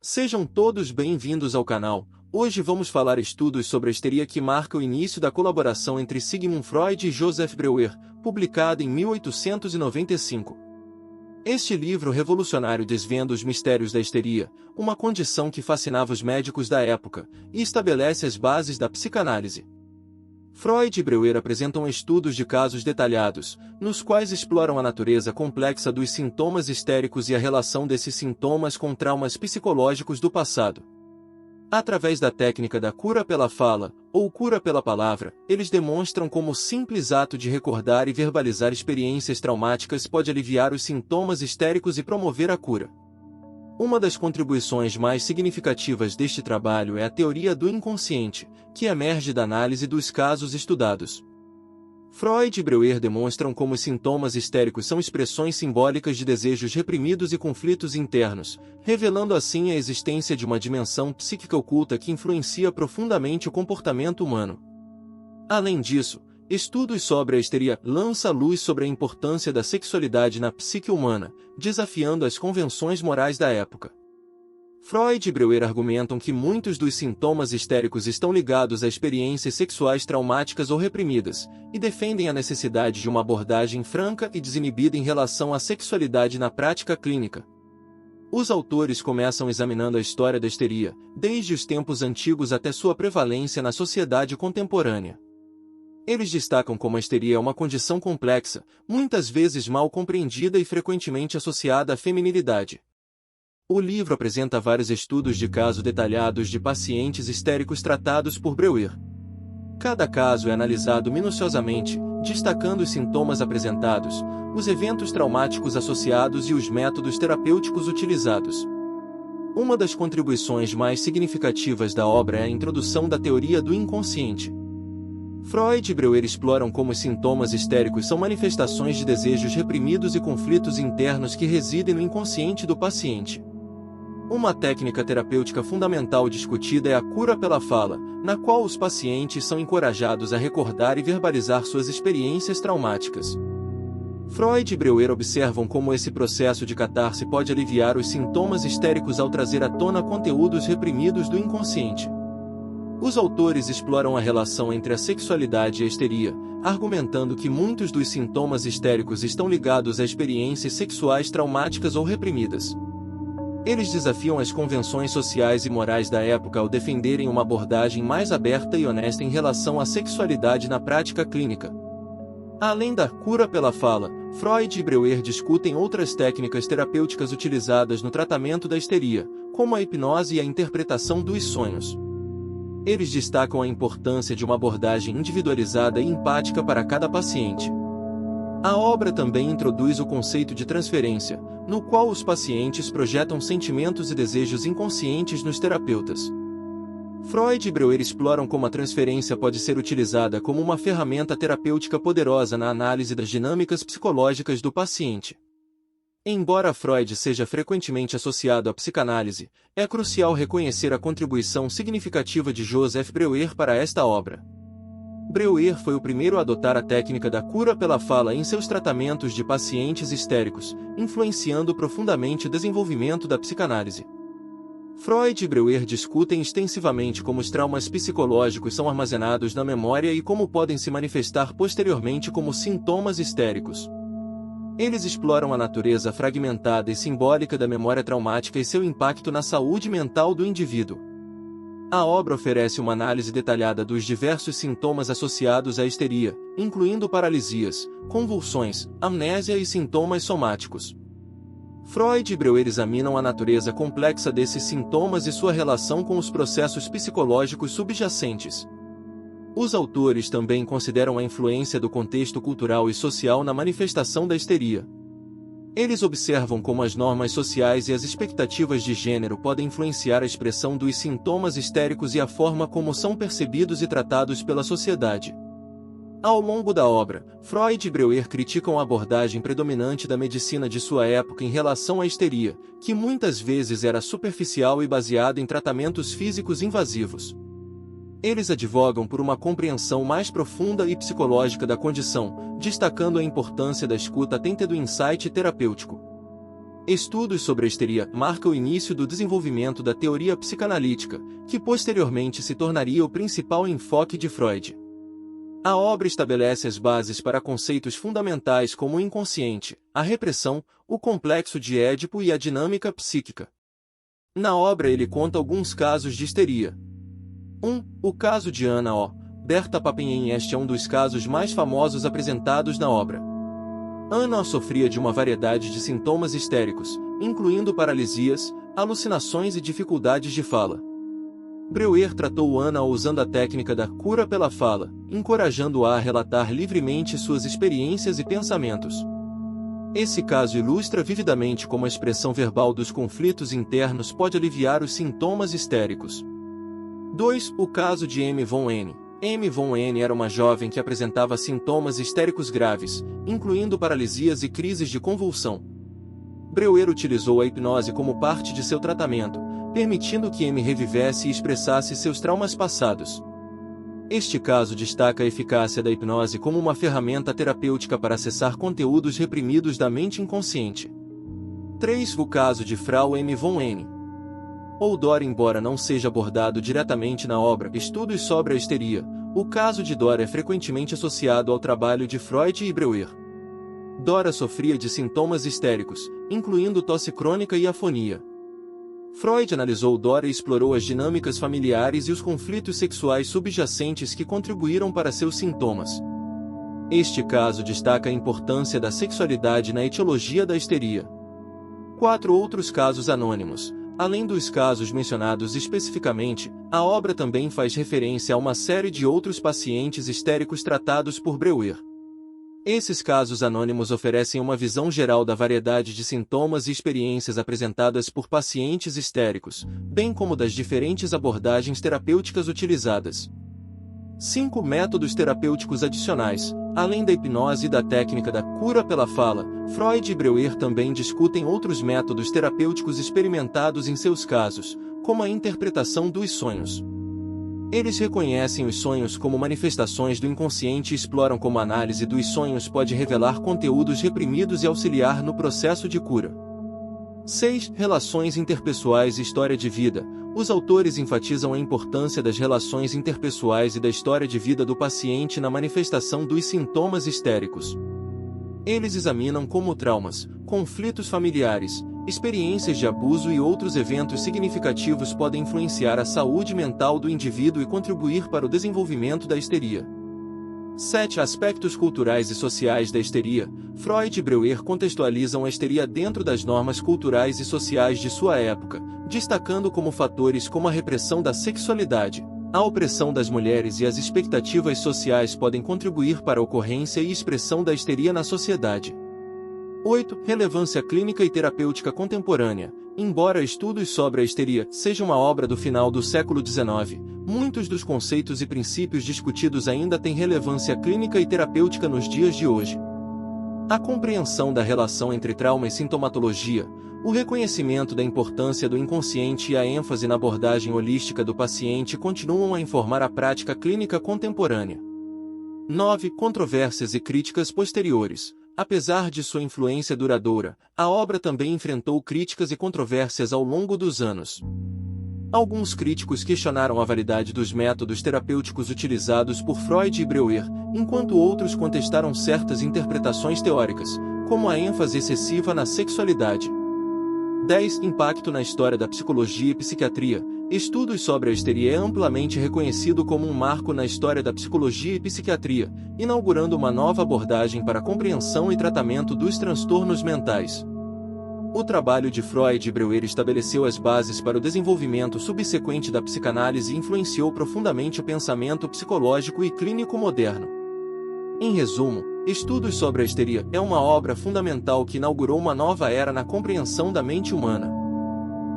Sejam todos bem-vindos ao canal. Hoje vamos falar estudos sobre a histeria que marca o início da colaboração entre Sigmund Freud e Joseph Breuer, publicado em 1895. Este livro revolucionário desvenda os mistérios da histeria, uma condição que fascinava os médicos da época, e estabelece as bases da psicanálise. Freud e Breuer apresentam estudos de casos detalhados, nos quais exploram a natureza complexa dos sintomas histéricos e a relação desses sintomas com traumas psicológicos do passado. Através da técnica da cura pela fala, ou cura pela palavra, eles demonstram como o simples ato de recordar e verbalizar experiências traumáticas pode aliviar os sintomas histéricos e promover a cura. Uma das contribuições mais significativas deste trabalho é a teoria do inconsciente, que emerge da análise dos casos estudados. Freud e Breuer demonstram como os sintomas histéricos são expressões simbólicas de desejos reprimidos e conflitos internos, revelando assim a existência de uma dimensão psíquica oculta que influencia profundamente o comportamento humano. Além disso, estudos sobre a histeria lançam luz sobre a importância da sexualidade na psique humana, desafiando as convenções morais da época. Freud e Breuer argumentam que muitos dos sintomas histéricos estão ligados a experiências sexuais traumáticas ou reprimidas, e defendem a necessidade de uma abordagem franca e desinibida em relação à sexualidade na prática clínica. Os autores começam examinando a história da histeria, desde os tempos antigos até sua prevalência na sociedade contemporânea. Eles destacam como a histeria é uma condição complexa, muitas vezes mal compreendida e frequentemente associada à feminilidade. O livro apresenta vários estudos de caso detalhados de pacientes histéricos tratados por Breuer. Cada caso é analisado minuciosamente, destacando os sintomas apresentados, os eventos traumáticos associados e os métodos terapêuticos utilizados. Uma das contribuições mais significativas da obra é a introdução da teoria do inconsciente. Freud e Breuer exploram como os sintomas histéricos são manifestações de desejos reprimidos e conflitos internos que residem no inconsciente do paciente. Uma técnica terapêutica fundamental discutida é a cura pela fala, na qual os pacientes são encorajados a recordar e verbalizar suas experiências traumáticas. Freud e Breuer observam como esse processo de catarse pode aliviar os sintomas histéricos ao trazer à tona conteúdos reprimidos do inconsciente. Os autores exploram a relação entre a sexualidade e a histeria, argumentando que muitos dos sintomas histéricos estão ligados a experiências sexuais traumáticas ou reprimidas. Eles desafiam as convenções sociais e morais da época ao defenderem uma abordagem mais aberta e honesta em relação à sexualidade na prática clínica. Além da cura pela fala, Freud e Breuer discutem outras técnicas terapêuticas utilizadas no tratamento da histeria, como a hipnose e a interpretação dos sonhos. Eles destacam a importância de uma abordagem individualizada e empática para cada paciente. A obra também introduz o conceito de transferência, no qual os pacientes projetam sentimentos e desejos inconscientes nos terapeutas. Freud e Breuer exploram como a transferência pode ser utilizada como uma ferramenta terapêutica poderosa na análise das dinâmicas psicológicas do paciente. Embora Freud seja frequentemente associado à psicanálise, é crucial reconhecer a contribuição significativa de Joseph Breuer para esta obra. Breuer foi o primeiro a adotar a técnica da cura pela fala em seus tratamentos de pacientes histéricos, influenciando profundamente o desenvolvimento da psicanálise. Freud e Breuer discutem extensivamente como os traumas psicológicos são armazenados na memória e como podem se manifestar posteriormente como sintomas histéricos. Eles exploram a natureza fragmentada e simbólica da memória traumática e seu impacto na saúde mental do indivíduo. A obra oferece uma análise detalhada dos diversos sintomas associados à histeria, incluindo paralisias, convulsões, amnésia e sintomas somáticos. Freud e Breuer examinam a natureza complexa desses sintomas e sua relação com os processos psicológicos subjacentes. Os autores também consideram a influência do contexto cultural e social na manifestação da histeria. Eles observam como as normas sociais e as expectativas de gênero podem influenciar a expressão dos sintomas histéricos e a forma como são percebidos e tratados pela sociedade. Ao longo da obra, Freud e Breuer criticam a abordagem predominante da medicina de sua época em relação à histeria, que muitas vezes era superficial e baseada em tratamentos físicos invasivos. Eles advogam por uma compreensão mais profunda e psicológica da condição, destacando a importância da escuta atenta e do insight terapêutico. Estudos sobre a histeria marcam o início do desenvolvimento da teoria psicanalítica, que posteriormente se tornaria o principal enfoque de Freud. A obra estabelece as bases para conceitos fundamentais como o inconsciente, a repressão, o complexo de Édipo e a dinâmica psíquica. Na obra ele conta alguns casos de histeria. 1. O caso de Anna O. Berta Pappenheim. Este é um dos casos mais famosos apresentados na obra. Anna sofria de uma variedade de sintomas histéricos, incluindo paralisias, alucinações e dificuldades de fala. Breuer tratou Anna usando a técnica da cura pela fala, encorajando-a a relatar livremente suas experiências e pensamentos. Esse caso ilustra vividamente como a expressão verbal dos conflitos internos pode aliviar os sintomas histéricos. 2. O caso de M. von N. M. von N. era uma jovem que apresentava sintomas histéricos graves, incluindo paralisias e crises de convulsão. Breuer utilizou a hipnose como parte de seu tratamento, permitindo que M revivesse e expressasse seus traumas passados. Este caso destaca a eficácia da hipnose como uma ferramenta terapêutica para acessar conteúdos reprimidos da mente inconsciente. 3. O caso de Frau M. von N. ou Dora. Embora não seja abordado diretamente na obra Estudos sobre a Histeria, o caso de Dora é frequentemente associado ao trabalho de Freud e Breuer. Dora sofria de sintomas histéricos, incluindo tosse crônica e afonia. Freud analisou Dora e explorou as dinâmicas familiares e os conflitos sexuais subjacentes que contribuíram para seus sintomas. Este caso destaca a importância da sexualidade na etiologia da histeria. 4 outros casos anônimos. Além dos casos mencionados especificamente, a obra também faz referência a uma série de outros pacientes histéricos tratados por Breuer. Esses casos anônimos oferecem uma visão geral da variedade de sintomas e experiências apresentadas por pacientes histéricos, bem como das diferentes abordagens terapêuticas utilizadas. 5 métodos terapêuticos adicionais. Além da hipnose e da técnica da cura pela fala, Freud e Breuer também discutem outros métodos terapêuticos experimentados em seus casos, como a interpretação dos sonhos. Eles reconhecem os sonhos como manifestações do inconsciente e exploram como a análise dos sonhos pode revelar conteúdos reprimidos e auxiliar no processo de cura. 6. Relações interpessoais e história de vida. Os autores enfatizam a importância das relações interpessoais e da história de vida do paciente na manifestação dos sintomas histéricos. Eles examinam como traumas, conflitos familiares, experiências de abuso e outros eventos significativos podem influenciar a saúde mental do indivíduo e contribuir para o desenvolvimento da histeria. 7. Aspectos culturais e sociais da histeria. Freud e Breuer contextualizam a histeria dentro das normas culturais e sociais de sua época, destacando como fatores como a repressão da sexualidade, a opressão das mulheres e as expectativas sociais podem contribuir para a ocorrência e expressão da histeria na sociedade. 8. Relevância clínica e terapêutica contemporânea. Embora estudos sobre a histeria sejam uma obra do final do século XIX, muitos dos conceitos e princípios discutidos ainda têm relevância clínica e terapêutica nos dias de hoje. A compreensão da relação entre trauma e sintomatologia, o reconhecimento da importância do inconsciente e a ênfase na abordagem holística do paciente continuam a informar a prática clínica contemporânea. 9. Controvérsias e críticas posteriores. Apesar de sua influência duradoura, a obra também enfrentou críticas e controvérsias ao longo dos anos. Alguns críticos questionaram a validade dos métodos terapêuticos utilizados por Freud e Breuer, enquanto outros contestaram certas interpretações teóricas, como a ênfase excessiva na sexualidade. 10. Impacto na história da psicologia e psiquiatria. Estudos sobre a histeria é amplamente reconhecido como um marco na história da psicologia e psiquiatria, inaugurando uma nova abordagem para a compreensão e tratamento dos transtornos mentais. O trabalho de Freud e Breuer estabeleceu as bases para o desenvolvimento subsequente da psicanálise e influenciou profundamente o pensamento psicológico e clínico moderno. Em resumo, Estudos sobre a Histeria é uma obra fundamental que inaugurou uma nova era na compreensão da mente humana.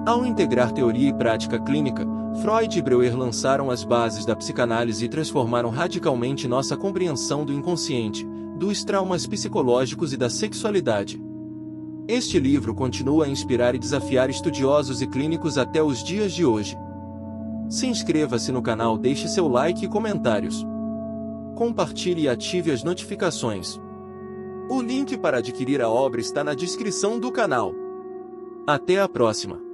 Ao integrar teoria e prática clínica, Freud e Breuer lançaram as bases da psicanálise e transformaram radicalmente nossa compreensão do inconsciente, dos traumas psicológicos e da sexualidade. Este livro continua a inspirar e desafiar estudiosos e clínicos até os dias de hoje. Se inscreva-se no canal, deixe seu like e comentários. Compartilhe e ative as notificações. O link para adquirir a obra está na descrição do canal. Até a próxima!